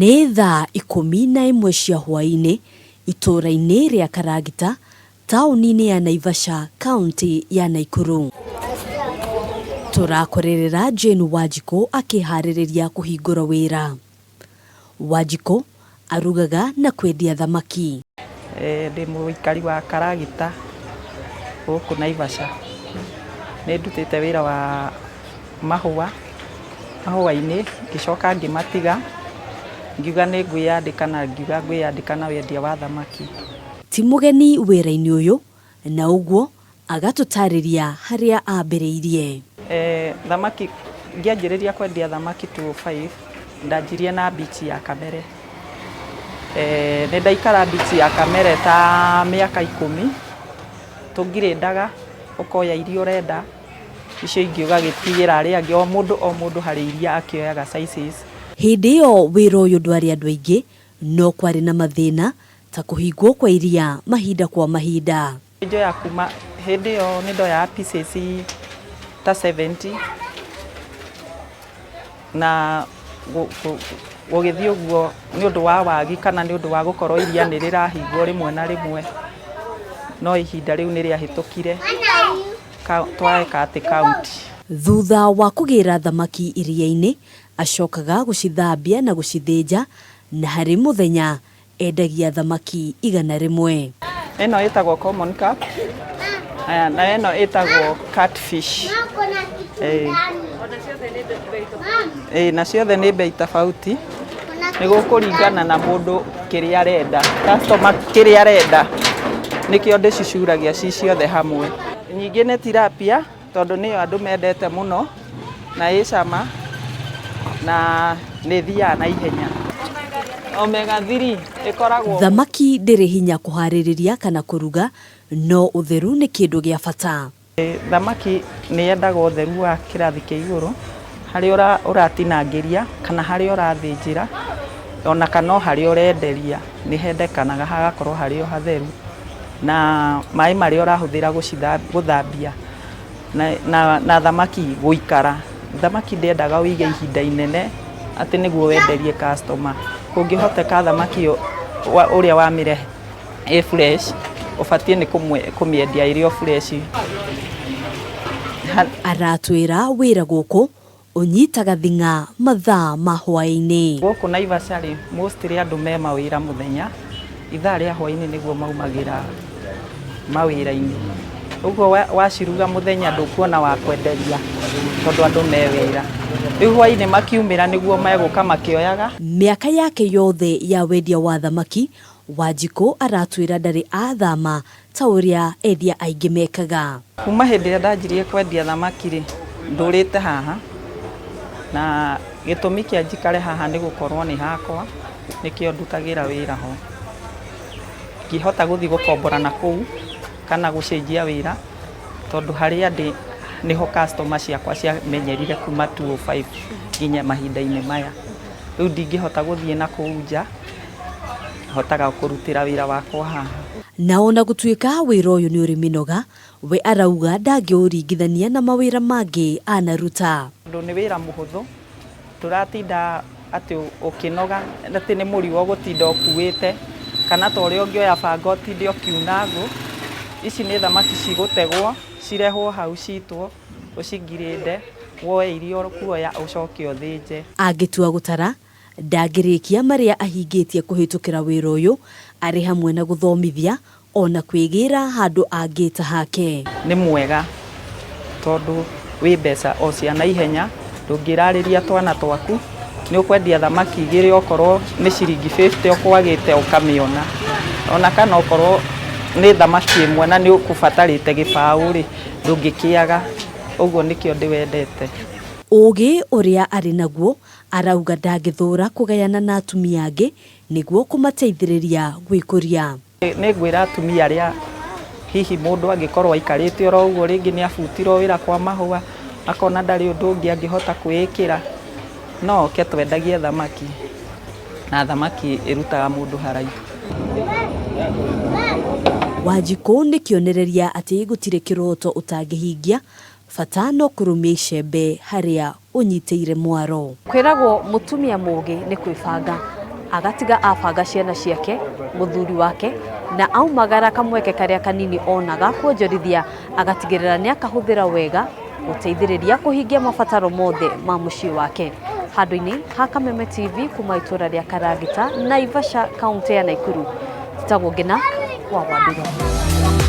Nĩ thaa 11 cia hwaĩ-inĩ itũũra-inĩ rĩa Karagita, taũni-inĩ ya Naivasha, kaunti ya Nakuru. Tũrakorerera Jane Wanjikũ akĩharĩrĩria kũhingũra wĩra. Wanjikũ arugaga na kwendia thamaki. Ndĩ mũikari wa Karagita gũkũ Naivasha. Nĩ ndutĩte wĩra wa mahũa-inĩ, ngĩcoka ngĩmatiga, ngiuga nĩ ngwĩyandĩka na wendia wa thamaki. Ti mũgeni wĩra-inĩ ũyũ, na ũguo agatũtarĩria harĩa ambĩrĩirie. Thamaki ngĩanjĩrĩria kwendia thamaki 2005, ndanjirie na beach ya Kamere. Nĩ ndaikara beach ya Kamere ta mĩaka 10, tũngirĩndaga ũkoya iria ũrenda, icio ingĩ ũgagĩtigĩra arĩa angĩ, o mũndũ harĩ iria akĩoyaga sizes. Hĩndĩ ĩyo wĩra ũyũ ndwarĩ andũ aingĩ, no kwarĩ na mathĩna ta kũhingwo kwa iria mahinda kwa mahinda. Njoya kuma hĩndĩ ĩyo nĩ ndoya pieces ta 70, na gũgĩthiĩ ũguo nĩ ũndũ wa wagi kana nĩ ũndũ wa gũkorwo iria nĩ rĩrahingwo rĩmwe na rĩmwe, no ihinda rĩu nĩ rĩahĩtũkire twareka atĩ kaunti. Thutha wa kũgĩra thamaki iria-inĩ, acokaga gũcithambia na gũcithĩnja, na harĩ mũthenya endagia thamaki 100. Ĩno ĩtagwo common carp, na ĩno ĩtagwo catfish. Na ciothe nĩ bei tofauti, nĩ gũkũringana na mũndũ kĩrĩa arenda, customer kĩrĩa arenda, nĩkĩo ndĩcicuragia ci ciothe hamwe. Nyingĩ nĩ tilapia, tondũ nĩyo andũ mendete mũno na ĩ cama na nĩ thiaga na ihenya. Omega 3 ĩkoragwo. Thamaki ndĩrĩ hinya kũharĩrĩria kana kũruga, no ũtheru nĩ kĩndũ gĩa bata. Thamaki nĩ yendaga ũtheru wa kĩrathi kĩa igũrũ, harĩa ũratinangĩria kana harĩa ũrathĩnjĩra, ona kana harĩa ũrenderia nĩ hendekanaga hagakorwo harĩ hatheru, na maĩ marĩa ũrahũthĩra gũthambia na thamaki gũikara. Thamaki ndĩendaga ũige ihinda inene atĩ nĩguo wenderie customer. Kũngĩhoteka thamaki ũrĩa wamĩre ĩ fresh, ũbatiĩ nĩ kũmĩendia ĩrĩ o fresh. Aratwĩra wĩra gũkũ ũnyitaga thing'a mathaa ma hwaĩ-inĩ. Gũkũ Naivasha rĩ, mostly andũ me mawĩra mũthenya, ithaa rĩa hwaĩ-inĩ nĩguo maumagĩra mawĩra-inĩ. Ũguo waciruga mũthenya ndũkuona wa kwenderia tondũ andũ me wĩra. Rĩu hwaĩ-inĩ makiumĩra nĩguo megũka makĩoyaga. Mĩaka yake yothe ya wendia wa thamaki, Wanjikũ aratwĩra ndarĩ athama ta ũrĩa endia aingĩ mekaga. Kuma hĩndĩ ĩrĩa ndanjirie kwendia thamaki rĩ, ndũrĩte haha, na gĩtũmi kĩa njikare haha nĩ gũkorwo nĩ hakwa, nĩkĩo ndutagĩra wĩra ho. Ngĩhota gũthiĩ gũkombora na kũu kana gũcenjia wĩra, tondũ harĩa ndĩ nĩho customer ciakwa ciamenyerire kuma 2005 nginya mahinda-inĩ maya. Rĩu ndingĩhota gũthiĩ na kũu nja, hotaga kũrutĩra wĩra wakwa haha. Na ona gũtuĩka wĩra ũyũ nĩ ũrĩ mĩnoga, we arauga ndangĩũringithania na mawĩra mangĩ anaruta. Tondũ nĩ wĩra mũhũthũ, tũratinda atĩ ũkĩnoga atĩ nĩ mũrigo gũtinda ũkuĩte, kana ta ũrĩa ũngĩoya banga ũtinde ũkiuna ngũ. Ici nĩ thamaki cigũtegwo, cirehwo hau citwo, ũcingirĩnde, woe iria ũkuoya ũcoke ũthĩnje. Angĩtua gũtara, ndangĩrĩkia marĩa ahingĩtie kũhĩtũkĩra wĩra ũyũ, arĩ hamwe na gũthomithia, ona kwĩgĩra handũ angĩta hake. Nĩ mwega, tondũ wĩ mbeca o cia na ihenya, ndũngĩrarĩria twana twaku, nĩ ũkwendia thamaki igĩrĩ okorwo nĩ ciringi 50 ũkwagĩte ũkamĩona. Ona kana okorwo nĩ thamaki ĩmwe na nĩ ũkũbatarĩte gĩbaũ rĩ, ndũngĩkĩaga. Ũguo nĩkĩo ndĩwendete. Ũgĩ ũrĩa arĩ naguo, arauga ndangĩthũra kũgayana na atumia angĩ nĩguo kũmateithĩrĩria gwĩkũria. Nĩ ngwĩra atumia arĩa hihi mũndũ angĩkorwo aikarĩte oro ũguo, rĩngĩ nĩ abutirwo wĩra kwa mahũa, akona ndarĩ ũndũ ũngĩ angĩhota kwĩĩkĩra, no oke twendagie thamaki, na thamaki ĩrutaga mũndũ haraihu. Wanjikũ nĩ kĩonereria atĩ gũtirĩ kĩroto ũtangĩhingia, bata no kũrũmia icembe harĩa ũnyitĩire mwaro. Kwĩragwo mũtumia mũũgĩ nĩ kwĩbanga, agatiga abanga ciana ciake muthuri wake na aumagara kamweke karia kanini onaga kuonjorithia agatigirira ni akahuthira wega guteithiriria kuhingia mabataro mothe ma mucii wake. Handu-ini ha Kameme TV kuma itura ria Karagita, Naivasha, kaunti ya Nakuru. Titagwo Ngina wa Wandiro.